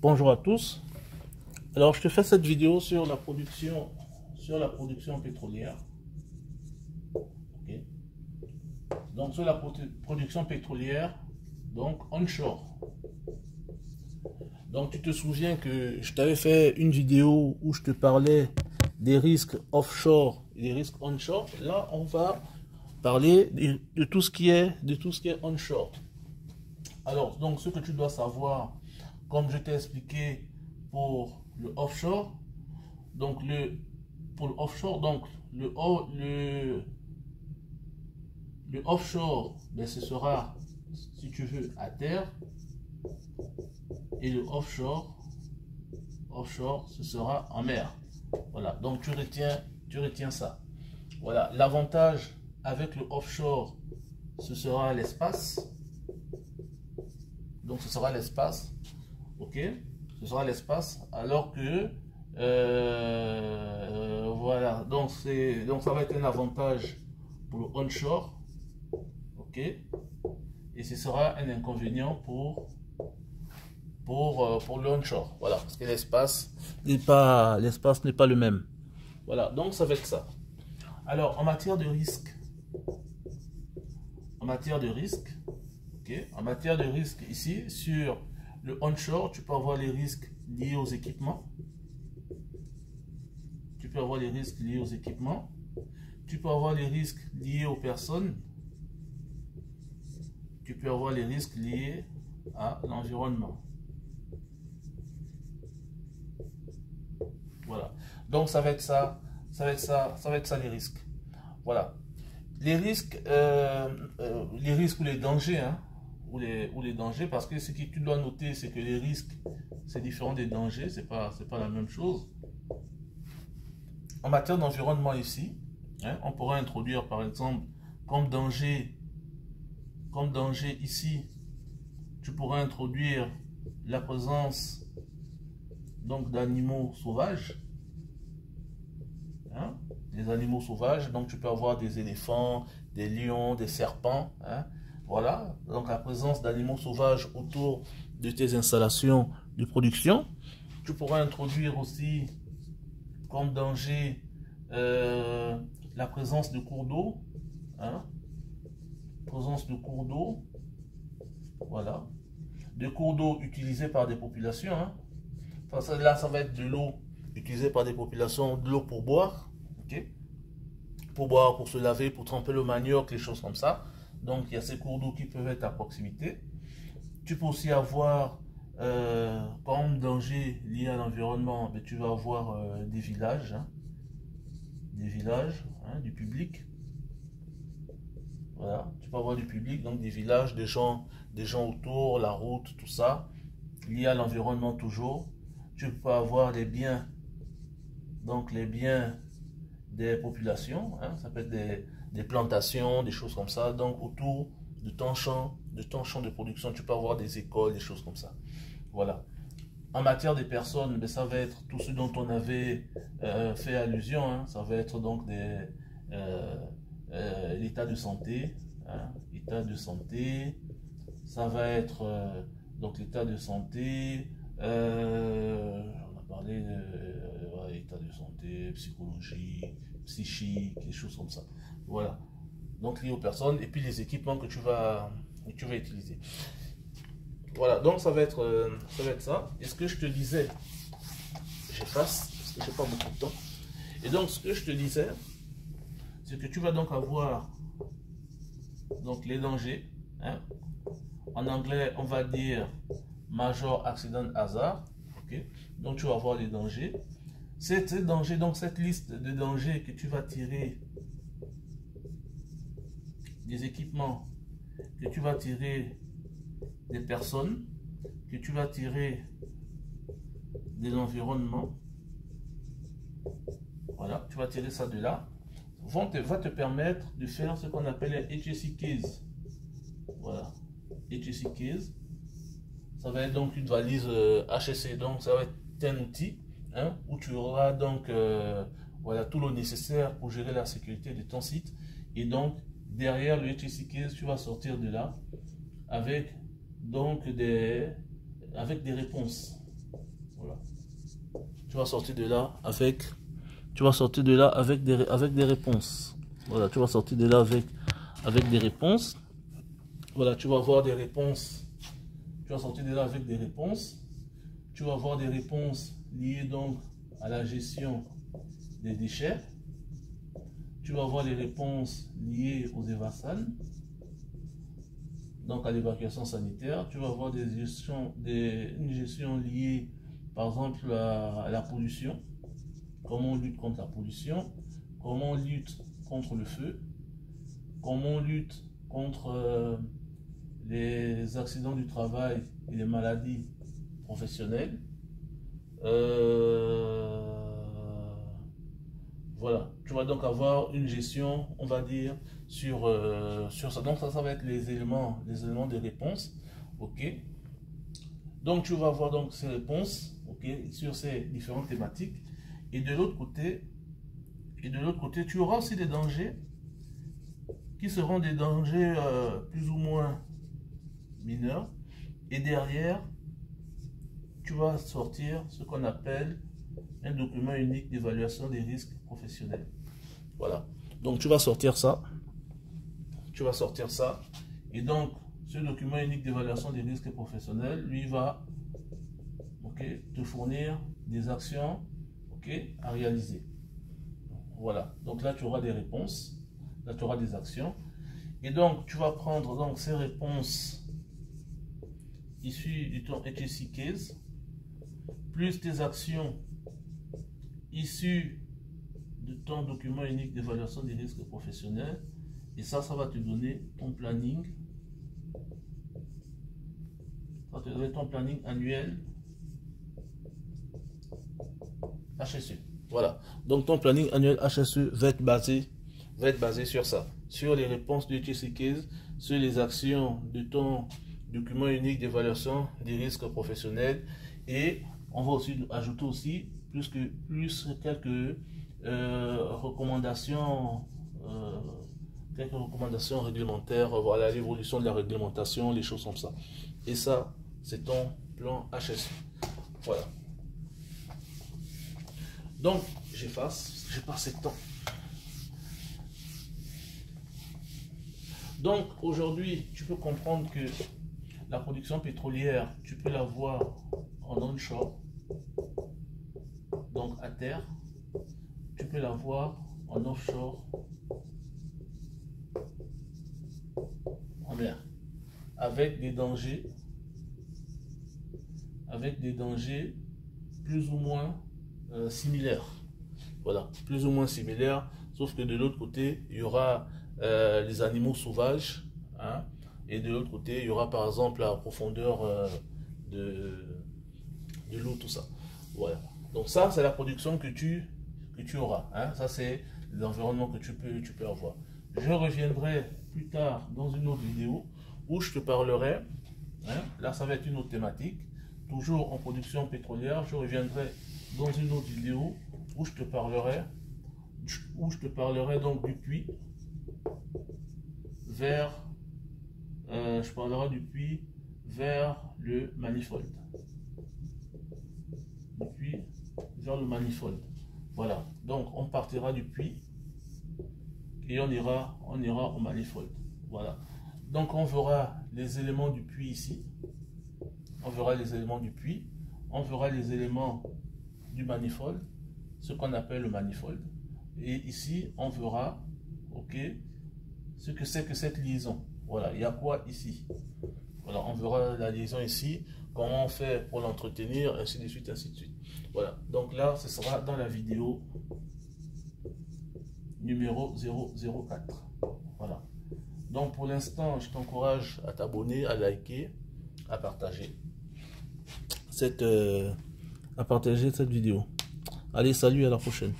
Bonjour à tous. Alors, je te fais cette vidéo sur la production pétrolière. Okay. Donc, sur la production pétrolière, donc onshore. Donc, tu te souviens que je t'avais fait une vidéo où je te parlais des risques offshore et des risques onshore. Là, on va parler de tout ce qui est onshore. Alors, donc, ce que tu dois savoir, comme je t'ai expliqué pour le offshore, donc pour le offshore, donc le offshore, ben, ce sera, si tu veux, à terre, et le offshore, ce sera en mer. Voilà, donc tu retiens ça. Voilà, l'avantage avec le offshore, ce sera l'espace. Donc ce sera l'espace, ok, ce sera l'espace, alors que voilà, donc ça va être un avantage pour le onshore, ok, et ce sera un inconvénient pour le onshore, voilà, parce que l'espace n'est pas le même. Voilà, donc ça va être ça. Alors en matière de risque, okay, en matière de risque ici sur le onshore, tu peux avoir les risques liés aux équipements. Tu peux avoir les risques liés aux équipements. Tu peux avoir les risques liés aux personnes. Tu peux avoir les risques liés à l'environnement. Voilà. Donc ça va être ça, les risques. Voilà. Les risques ou les dangers, hein, ou les dangers, parce que ce que tu dois noter, c'est que les risques, c'est différent des dangers, c'est pas la même chose. En matière d'environnement ici, hein, on pourrait introduire par exemple comme danger ici, tu pourrais introduire la présence donc d'animaux sauvages, hein, des animaux sauvages, donc tu peux avoir des éléphants, des lions, des serpents, hein, voilà, donc la présence d'animaux sauvages autour de tes installations de production. Tu pourras introduire aussi comme danger la présence de cours d'eau, hein, voilà, de cours d'eau utilisés par des populations, hein. Enfin, là ça va être de l'eau utilisée par des populations, de l'eau pour boire, ok, pour boire, pour se laver, pour tremper le manioc, les choses comme ça. Donc il y a ces cours d'eau qui peuvent être à proximité. Tu peux aussi avoir comme danger lié à l'environnement, mais tu vas avoir des villages, hein, du public. Voilà, tu peux avoir du public, donc des villages, des gens autour, la route, tout ça, lié à l'environnement toujours. Tu peux avoir les biens, donc les biens des populations, hein, ça peut être des plantations, des choses comme ça, donc autour de ton champ de production, tu peux avoir des écoles, des choses comme ça. Voilà. En matière des personnes, ben, ça va être tout ce dont on avait fait allusion, hein, ça va être donc l'état de santé, hein, ça va être donc l'état de santé, on a parlé de l'état de santé, psychologie, psychique, des choses comme ça. Voilà. Donc lié aux personnes et puis les équipements que tu vas utiliser. Voilà, donc ça va être ça. Et ce que je te disais, j'efface parce que j'ai pas beaucoup de temps. Et donc ce que je te disais, c'est que tu vas donc avoir donc les dangers, hein. En anglais, on va dire major accident hazard. Okay. Donc tu vas avoir les dangers. Ces dangers, donc cette liste de dangers que tu vas tirer des équipements, que tu vas tirer des personnes, que tu vas tirer des environnements, voilà, tu vas tirer ça de là, va te permettre de faire ce qu'on appelle les HSE Keys. Voilà, HSE Keys, ça va être donc une valise HSE, donc ça va être un outil, hein, où tu auras donc voilà, tout le nécessaire pour gérer la sécurité de ton site. Et donc derrière le HSE Keys, tu vas sortir de là avec donc des réponses. Voilà. Tu vas sortir de là avec, avec des réponses. Voilà, tu vas sortir de là avec des réponses. Voilà, tu vas avoir des réponses. Tu vas sortir de là avec des réponses. Tu vas avoir des réponses liées donc à la gestion des déchets. Tu vas avoir les réponses liées aux EVASAN, donc à l'évacuation sanitaire. Tu vas avoir une gestion liée, par exemple, à la pollution. Comment on lutte contre la pollution, comment on lutte contre le feu, comment on lutte contre les accidents du travail et les maladies professionnelles. Voilà, tu vas donc avoir une gestion, on va dire, sur ça. Donc ça va être les éléments de réponse, ok. Donc tu vas avoir donc ces réponses, ok, sur ces différentes thématiques. Et de l'autre côté, tu auras aussi des dangers qui seront des dangers plus ou moins mineurs. Et derrière, tu vas sortir ce qu'on appelle un document unique d'évaluation des risques professionnels. Voilà. Donc tu vas sortir ça. Tu vas sortir ça. Et donc, ce document unique d'évaluation des risques professionnels, lui va te fournir des actions à réaliser. Voilà. Donc là, tu auras des réponses. Là, tu auras des actions. Et donc, tu vas prendre donc ces réponses issues du ton HSE Case, plus tes actions issues de ton document unique d'évaluation des risques professionnels. Et ça va te donner ton planning. Ça va te donner ton planning annuel HSE. Voilà. Donc ton planning annuel HSE va être basé sur ça. Sur les réponses du HSE Case, sur les actions de ton document unique d'évaluation des risques professionnels. Et on va aussi ajouter aussi plus quelques recommandations réglementaires, voilà, l'évolution de la réglementation, les choses comme ça. Et ça, c'est ton plan HSE. Voilà. Donc, j'efface, j'ai passé le temps. Donc, aujourd'hui, tu peux comprendre que la production pétrolière, tu peux la voir en onshore, donc à terre. Tu peux la voir en offshore, en mer, avec des dangers plus ou moins similaires. Voilà, plus ou moins similaires, sauf que de l'autre côté, il y aura les animaux sauvages, hein, et de l'autre côté, il y aura par exemple la profondeur de l'eau, tout ça. Voilà. Donc ça, c'est la production que tu auras. Hein. Ça, c'est l'environnement que tu peux avoir. Je reviendrai plus tard dans une autre vidéo où je te parlerai, hein, là ça va être une autre thématique, toujours en production pétrolière. Je reviendrai dans une autre vidéo où je te parlerai donc du puits vers je parlerai du puits vers le manifold. Du puits vers le manifold. Voilà. Donc on partira du puits et on ira au manifold. Voilà. Donc on verra les éléments du puits ici. On verra les éléments du puits. On verra les éléments du manifold, ce qu'on appelle le manifold. Et ici, on verra, ok, ce que c'est que cette liaison. Voilà, il y a quoi ici? Voilà, on verra la liaison ici, comment on fait pour l'entretenir, ainsi de suite, ainsi de suite. Voilà, donc là, ce sera dans la vidéo numéro 004. Voilà. Donc pour l'instant, je t'encourage à t'abonner, à liker, à partager cette vidéo. Allez, salut, à la prochaine.